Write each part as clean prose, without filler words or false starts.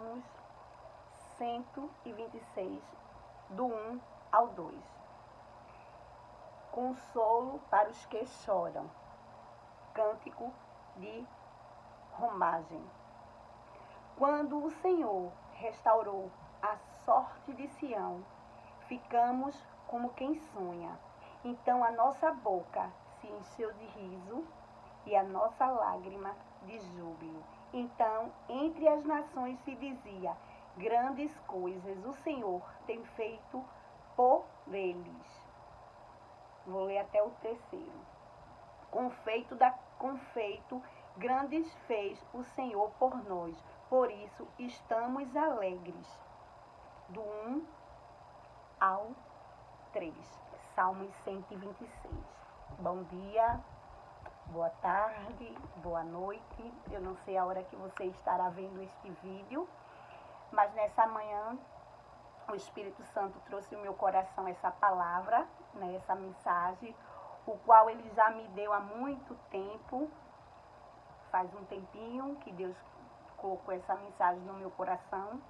Salmos 126, do 1 ao 2. Consolo para os que choram. Cântico de romagem. Quando o Senhor restaurou a sorte de Sião, ficamos como quem sonha. Então a nossa boca se encheu de riso e a nossa lágrima de júbilo. Então, entre as nações se dizia: grandes coisas o Senhor tem feito por eles. Vou ler até o 3º. Com feito grandes fez o Senhor por nós, por isso estamos alegres. Do 1 ao 3. Salmos 126. Bom dia, boa tarde, boa noite. Eu não sei a hora que você estará vendo este vídeo, mas nessa manhã o Espírito Santo trouxe ao meu coração essa palavra, essa mensagem, o qual ele já me deu há muito tempo. Faz um tempinho que Deus colocou essa mensagem no meu coração.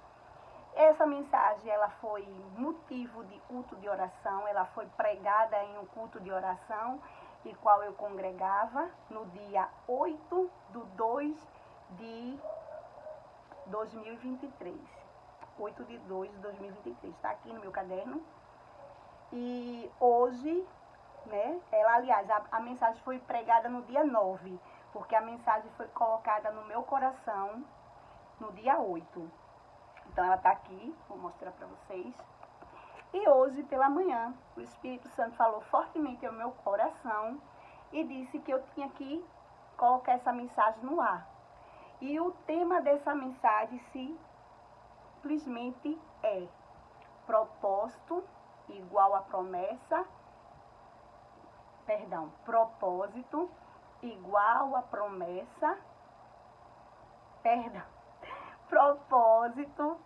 Essa mensagem, ela foi motivo de culto de oração, ela foi pregada em um culto de oração, em qual eu congregava no dia 8 de 2 de 2023. 8 de 2 de 2023, está aqui no meu caderno. E hoje, aliás, a mensagem foi pregada no dia 9, porque a mensagem foi colocada no meu coração no dia 8. Então ela está aqui, vou mostrar para vocês. E hoje pela manhã, o Espírito Santo falou fortemente ao meu coração e disse que eu tinha que colocar essa mensagem no ar. E o tema dessa mensagem simplesmente é: propósito igual a promessa. Propósito igual a promessa. Propósito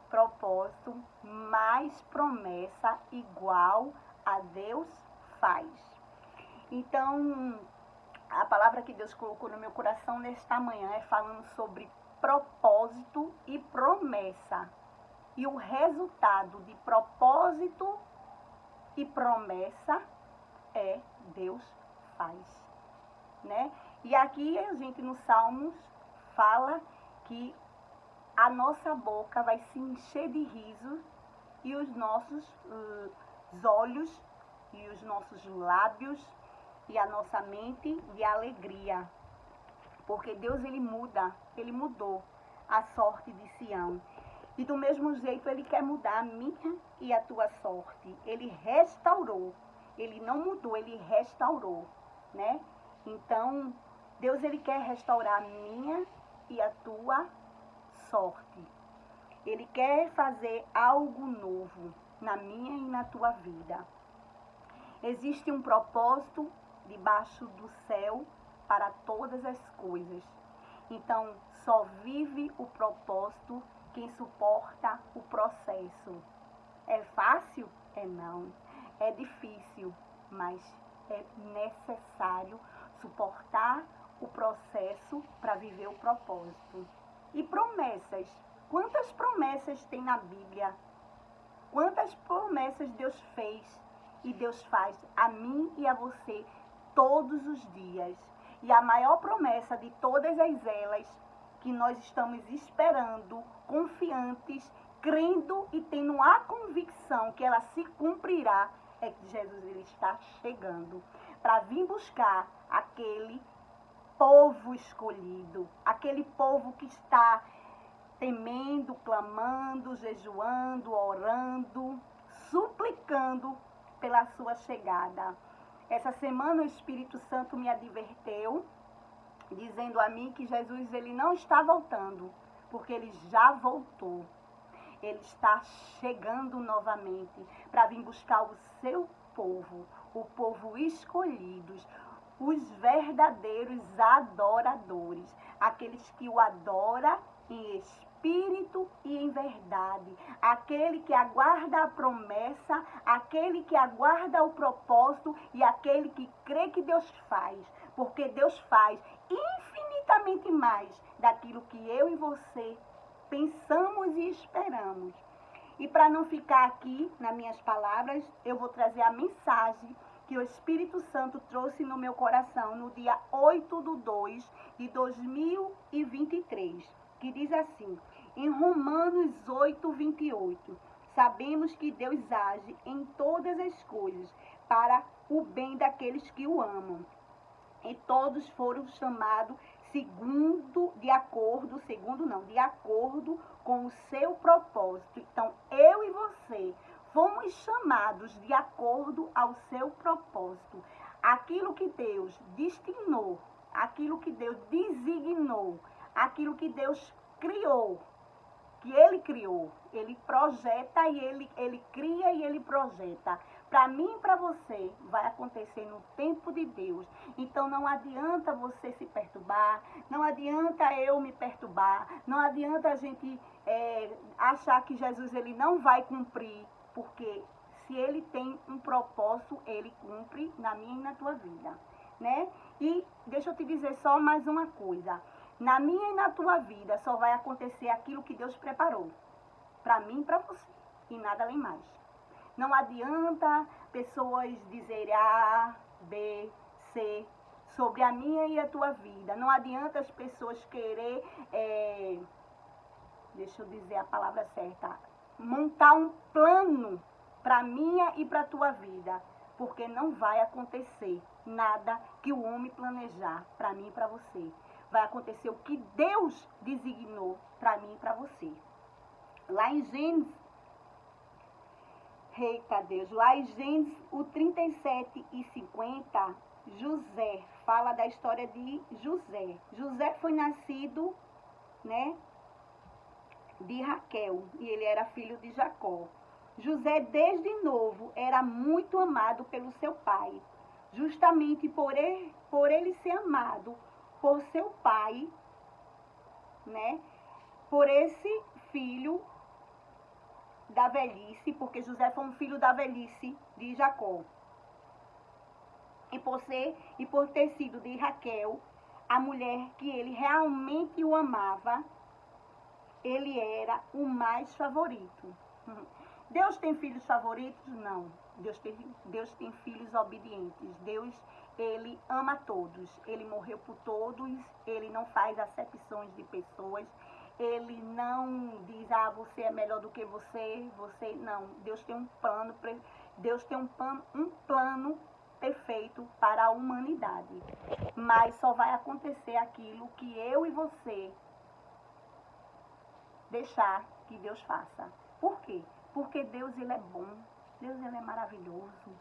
propósito mais promessa igual a Deus faz. Então, a palavra que Deus colocou no meu coração nesta manhã é falando sobre propósito e promessa. E o resultado de propósito e promessa é Deus faz, E aqui a gente no Salmos fala que a nossa boca vai se encher de riso e os nossos olhos e os nossos lábios e a nossa mente de alegria. Porque Deus, ele mudou a sorte de Sião. E do mesmo jeito ele quer mudar a minha e a tua sorte. Ele restaurou. Ele não mudou, ele restaurou, Então, Deus, ele quer restaurar a minha e a tua sorte. Ele quer fazer algo novo na minha e na tua vida. Existe um propósito debaixo do céu para todas as coisas. Então, só vive o propósito quem suporta o processo. É fácil? Não. É difícil, mas é necessário suportar o processo para viver o propósito. E promessas. Quantas promessas tem na Bíblia? Quantas promessas Deus fez e Deus faz a mim e a você todos os dias? E a maior promessa de todas elas que nós estamos esperando, confiantes, crendo e tendo a convicção que ela se cumprirá, é que Jesus, ele está chegando para vir buscar aquele povo escolhido, aquele povo que está temendo, clamando, jejuando, orando, suplicando pela sua chegada. Essa semana o Espírito Santo me adverteu, dizendo a mim que Jesus, ele não está voltando, porque ele já voltou. Ele está chegando novamente para vir buscar o seu povo, o povo escolhidos, os verdadeiros adoradores, aqueles que o adoram em espírito espírito e em verdade. Aquele que aguarda a promessa, aquele que aguarda o propósito e aquele que crê que Deus faz. Porque Deus faz infinitamente mais daquilo que eu e você pensamos e esperamos. E para não ficar aqui nas minhas palavras, eu vou trazer a mensagem que o Espírito Santo trouxe no meu coração no dia 8/2/2023, que diz assim, em Romanos 8:28, sabemos que Deus age em todas as coisas para o bem daqueles que o amam. E todos foram chamados de acordo com o seu propósito. Então, eu e você fomos chamados de acordo ao seu propósito. Aquilo que Deus destinou, aquilo que Deus designou, aquilo que Deus criou, que Ele criou, Ele projeta e Ele cria e Ele projeta. Para mim e para você, vai acontecer no tempo de Deus. Então não adianta você se perturbar, não adianta eu me perturbar, não adianta a gente achar que Jesus ele não vai cumprir, porque se Ele tem um propósito, Ele cumpre na minha e na tua vida, né? E deixa eu te dizer só mais uma coisa. Na minha e na tua vida só vai acontecer aquilo que Deus preparou para mim e para você, e nada além mais. Não adianta pessoas dizerem A, B, C sobre a minha e a tua vida. Não adianta as pessoas querer, deixa eu dizer a palavra certa, montar um plano para a minha e para a tua vida. Porque não vai acontecer nada que o homem planejar para mim e para você. Vai acontecer o que Deus designou para mim e para você. Lá em Gênesis, eita Deus, lá em Gênesis, o 37:50, José, fala da história de José. José foi nascido, né, de Raquel, e ele era filho de Jacó. José, desde novo, era muito amado pelo seu pai. Justamente por ele ser amado por seu pai, né, por esse filho da velhice, porque José foi um filho da velhice de Jacó. E por ter sido de Raquel, a mulher que ele realmente o amava, ele era o mais favorito. Deus tem filhos favoritos? Não. Deus tem filhos obedientes. Deus, ele ama todos. Ele morreu por todos. Ele não faz acepções de pessoas. Ele não diz, você é melhor do que você não. Deus tem um plano, um plano perfeito para a humanidade. Mas só vai acontecer aquilo que eu e você deixar que Deus faça. Por quê? Porque Deus, ele é bom. Deus, ele é maravilhoso.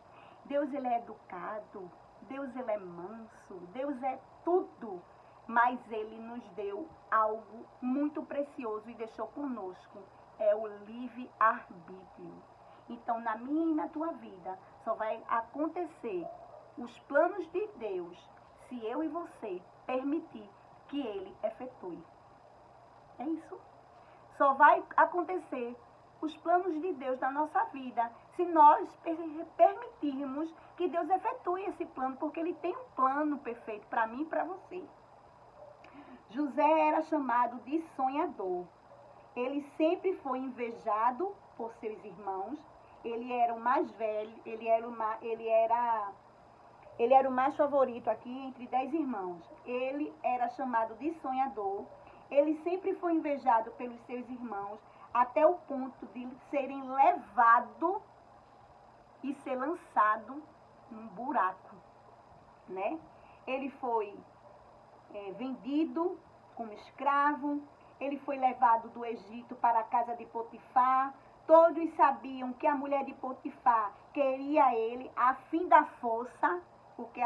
Deus, ele é educado. Deus, ele é manso. Deus é tudo. Mas ele nos deu algo muito precioso e deixou conosco. É o livre-arbítrio. Então, na minha e na tua vida, só vai acontecer os planos de Deus se eu e você permitir que ele efetue. É isso. Só vai acontecer os planos de Deus na nossa vida se nós permitirmos que Deus efetue esse plano, porque ele tem um plano perfeito para mim e para você. José era chamado de sonhador. Ele sempre foi invejado por seus irmãos. Ele era o mais velho, ele era o mais favorito aqui entre 10 irmãos. Ele era chamado de sonhador. Ele sempre foi invejado pelos seus irmãos, até o ponto de serem levado e ser lançado num buraco, né? Ele foi vendido como escravo, ele foi levado do Egito para a casa de Potifar. Todos sabiam que a mulher de Potifar queria ele a fim da força, porque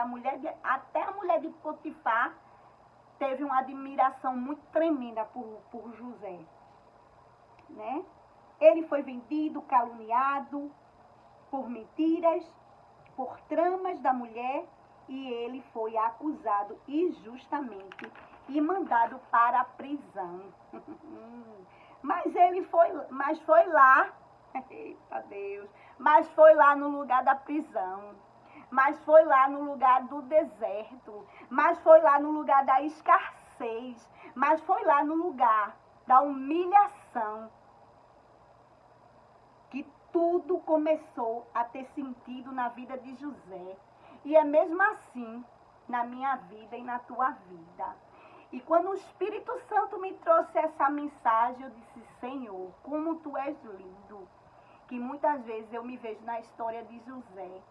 até a mulher de Potifar teve uma admiração muito tremenda por José, né? Ele foi vendido, caluniado por mentiras, por tramas da mulher, e ele foi acusado injustamente e mandado para a prisão. Mas foi lá, eita Deus, mas foi lá no lugar da prisão, mas foi lá no lugar do deserto, mas foi lá no lugar da escassez, mas foi lá no lugar da humilhação que tudo começou a ter sentido na vida de José. E é mesmo assim na minha vida e na tua vida. E quando o Espírito Santo me trouxe essa mensagem, eu disse, Senhor, como tu és lindo. Que muitas vezes eu me vejo na história de José.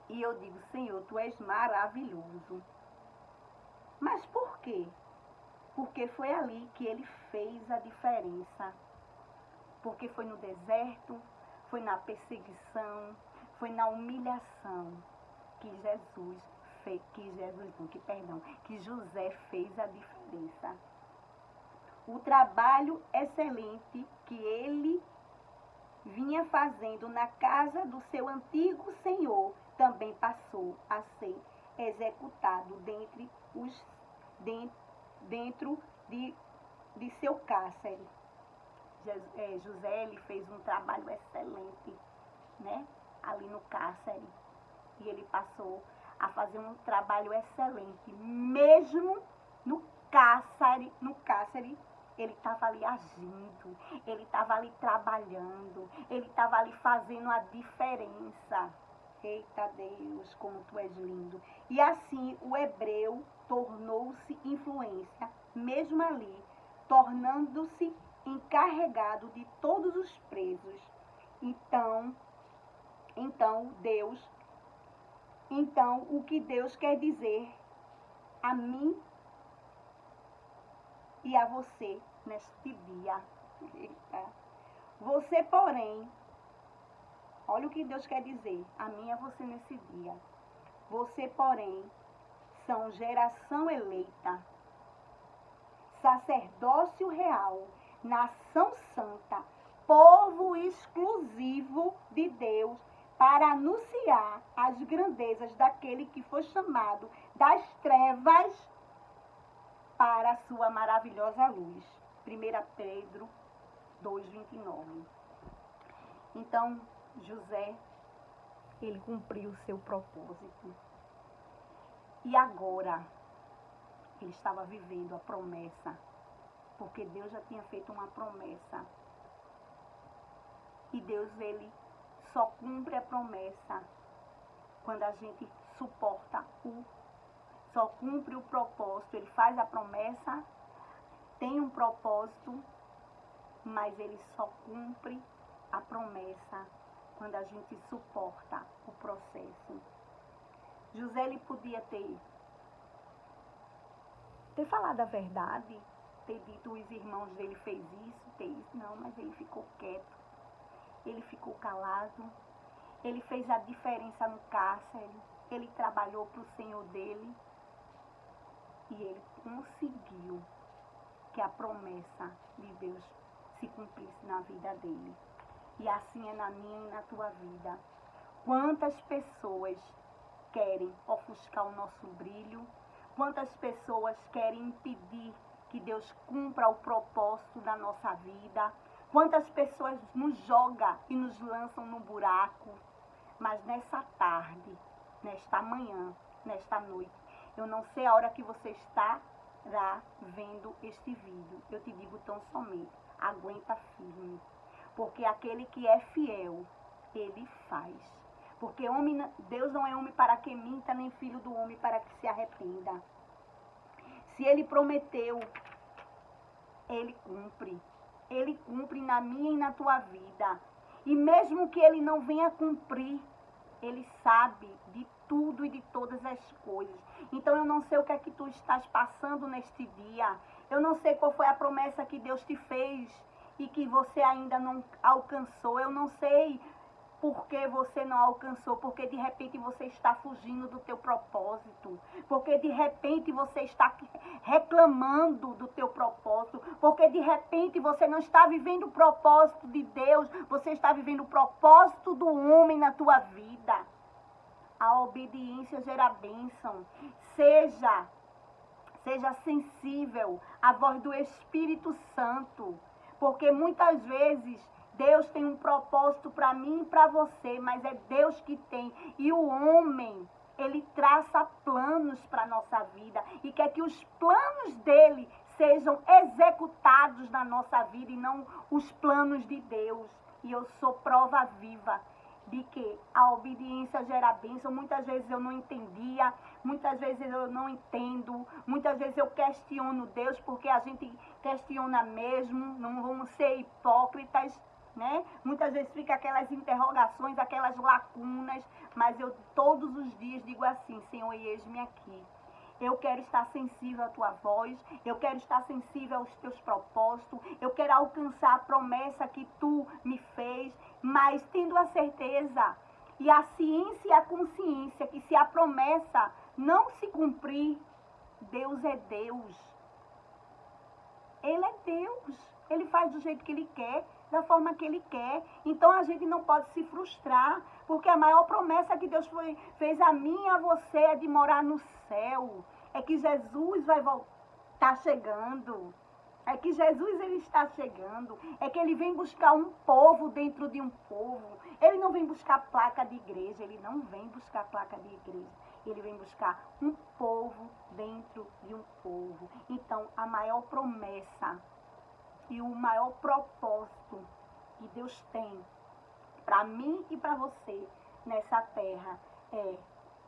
E eu digo, Senhor, tu és maravilhoso. Mas por quê? Porque foi ali que ele fez a diferença. Porque foi no deserto, foi na perseguição, foi na humilhação que que José fez a diferença. O trabalho excelente que ele vinha fazendo na casa do seu antigo senhor também passou a ser executado dentro de seu cárcere. José ele fez um trabalho excelente, né, ali no cárcere. E ele passou a fazer um trabalho excelente. Mesmo no cárcere, ele estava ali agindo, ele estava ali trabalhando, ele estava ali fazendo a diferença. Eita Deus, como tu és lindo. E assim o hebreu tornou-se influência, mesmo ali, tornando-se encarregado de todos os presos. Então, o que Deus quer dizer a mim e a você neste dia. Eita. Você, porém, olha o que Deus quer dizer a mim e a você nesse dia. Você, porém, são geração eleita, sacerdócio real, nação santa, povo exclusivo de Deus, para anunciar as grandezas daquele que foi chamado das trevas para a sua maravilhosa luz. 1 Pedro 2:29. Então, José, ele cumpriu o seu propósito. E agora, ele estava vivendo a promessa, porque Deus já tinha feito uma promessa. E Deus, ele só cumpre a promessa quando a gente só cumpre o propósito. Ele faz a promessa, tem um propósito, mas ele só cumpre a promessa quando a gente suporta o processo. José, ele podia ter falado a verdade, ter dito os irmãos dele fez isso, não, mas ele ficou quieto, ele ficou calado, ele fez a diferença no cárcere, ele trabalhou para o Senhor dele e ele conseguiu que a promessa de Deus se cumprisse na vida dele. E assim é na minha e na tua vida. Quantas pessoas querem ofuscar o nosso brilho? Quantas pessoas querem impedir que Deus cumpra o propósito da nossa vida? Quantas pessoas nos jogam e nos lançam no buraco? Mas nessa tarde, nesta manhã, nesta noite, eu não sei a hora que você estará vendo este vídeo. Eu te digo tão somente, aguenta firme. Porque aquele que é fiel, ele faz. Porque Deus não é homem para que minta, nem filho do homem para que se arrependa. Se ele prometeu, ele cumpre. Ele cumpre na minha e na tua vida. E mesmo que ele não venha cumprir, ele sabe de tudo e de todas as coisas. Então eu não sei o que é que tu estás passando neste dia. Eu não sei qual foi a promessa que Deus te fez e que você ainda não alcançou. Eu não sei por que você não alcançou, porque de repente você está fugindo do teu propósito, porque de repente você está reclamando do teu propósito, porque de repente você não está vivendo o propósito de Deus, você está vivendo o propósito do homem na tua vida. A obediência gera bênção. Seja sensível à voz do Espírito Santo, Porque muitas vezes Deus tem um propósito para mim e para você, mas é Deus que tem. E o homem, ele traça planos para a nossa vida e quer que os planos dele sejam executados na nossa vida e não os planos de Deus. E eu sou prova viva de que a obediência gera bênção. Muitas vezes eu não entendia, muitas vezes eu não entendo, muitas vezes eu questiono Deus, porque a gente questiona mesmo, não vamos ser hipócritas, né? Muitas vezes fica aquelas interrogações, aquelas lacunas, mas eu todos os dias digo assim: Senhor, eis-me aqui. Eu quero estar sensível à tua voz, eu quero estar sensível aos teus propósitos, eu quero alcançar a promessa que tu me fez, mas tendo a certeza e a ciência e a consciência que se a promessa não se cumprir, Deus é Deus. Ele é Deus. Ele faz do jeito que ele quer, da forma que ele quer. Então a gente não pode se frustrar, porque a maior promessa que Deus fez a mim e a você é de morar no céu. É que Jesus vai voltar chegando. É que Jesus ele está chegando. É que ele vem buscar um povo dentro de um povo. Ele não vem buscar placa de igreja. Ele não vem buscar placa de igreja. Ele vem buscar um povo dentro de um povo. Então, a maior promessa e o maior propósito que Deus tem para mim e para você nessa terra é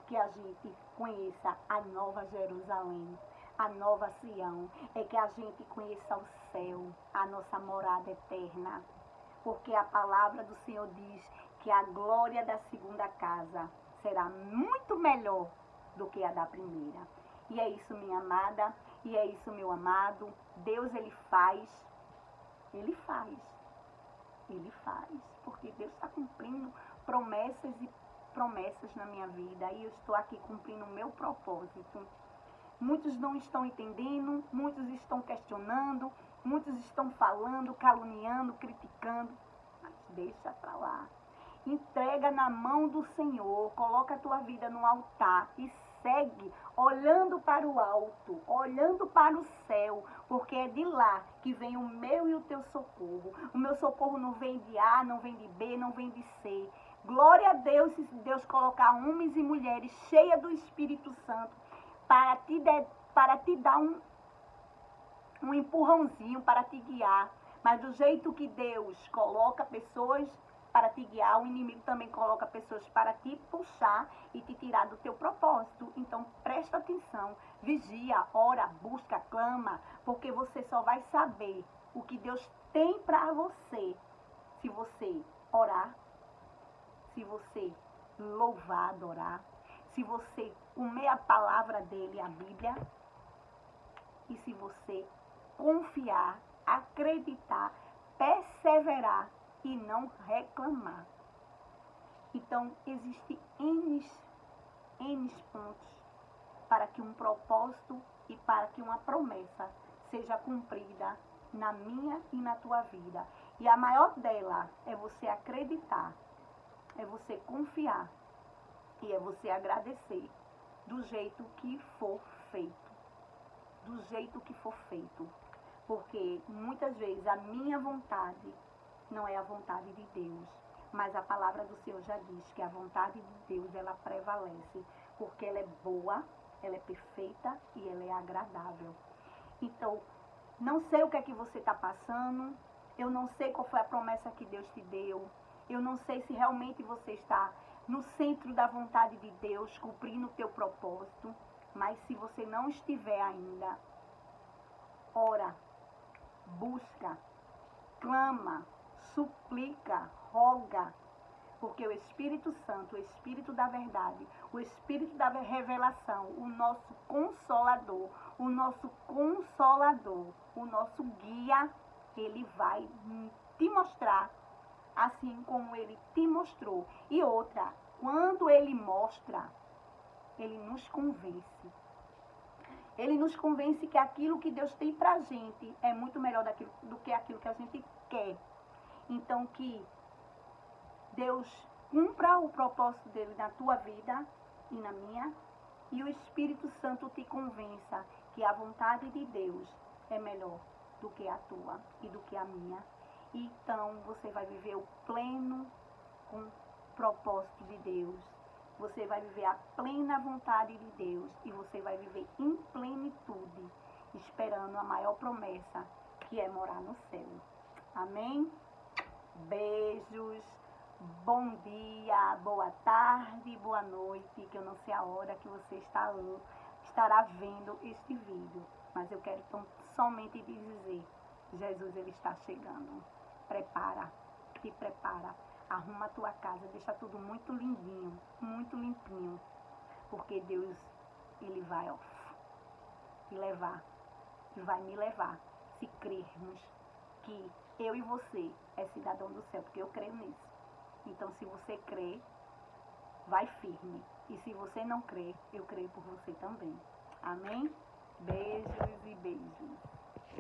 que a gente conheça a nova Jerusalém, a nova Sião, é que a gente conheça o céu, a nossa morada eterna. Porque a palavra do Senhor diz que a glória da segunda casa será muito melhor do que a da primeira. E é isso, minha amada, e é isso, meu amado. Deus, ele faz, porque Deus está cumprindo promessas e promessas na minha vida, e eu estou aqui cumprindo o meu propósito. Muitos não estão entendendo, muitos estão questionando, muitos estão falando, caluniando, criticando, mas deixa pra lá. Entrega na mão do Senhor, coloca a tua vida no altar e segue olhando para o alto, olhando para o céu, porque é de lá que vem o meu e o teu socorro. O meu socorro não vem de A, não vem de B, não vem de C. Glória a Deus se Deus colocar homens e mulheres cheias do Espírito Santo para te dar um empurrãozinho, para te guiar. Mas do jeito que Deus coloca pessoas para te guiar, o inimigo também coloca pessoas para te puxar e te tirar do teu propósito. Então presta atenção, vigia, ora, busca, clama, porque você só vai saber o que Deus tem para você se você orar, se você louvar, adorar, se você comer a palavra dele, a Bíblia, e se você confiar, acreditar, perseverar e não reclamar. Então, existem N pontos para que um propósito e para que uma promessa seja cumprida na minha e na tua vida. E a maior dela é você acreditar, é você confiar e é você agradecer do jeito que for feito. Do jeito que for feito. Porque muitas vezes a minha vontade não é a vontade de Deus, mas a palavra do Senhor já diz que a vontade de Deus, ela prevalece, porque ela é boa, ela é perfeita e ela é agradável. Então, não sei o que é que você está passando, eu não sei qual foi a promessa que Deus te deu, eu não sei se realmente você está no centro da vontade de Deus, cumprindo o teu propósito, mas se você não estiver ainda, ora, busca, clama, suplica, roga, porque o Espírito Santo, o Espírito da verdade, o Espírito da revelação, o nosso consolador, o nosso guia, ele vai te mostrar assim como ele te mostrou. E outra, quando ele mostra, ele nos convence. Ele nos convence que aquilo que Deus tem pra gente é muito melhor do que aquilo que a gente quer. Então, que Deus cumpra o propósito dele na tua vida e na minha, e o Espírito Santo te convença que a vontade de Deus é melhor do que a tua e do que a minha. Então você vai viver o pleno com propósito de Deus. Você vai viver a plena vontade de Deus e você vai viver em plenitude, esperando a maior promessa, que é morar no céu. Amém? Beijos, bom dia, boa tarde, boa noite, que eu não sei a hora que você estará vendo este vídeo, mas eu quero somente dizer, Jesus ele está chegando. Prepara, te prepara, arruma a tua casa, deixa tudo muito lindinho, muito limpinho, porque Deus ele vai te levar e vai me levar, se crermos que eu e você é cidadão do céu, porque eu creio nisso. Então, se você crê, vai firme. E se você não crê, eu creio por você também. Amém? Beijos e beijos.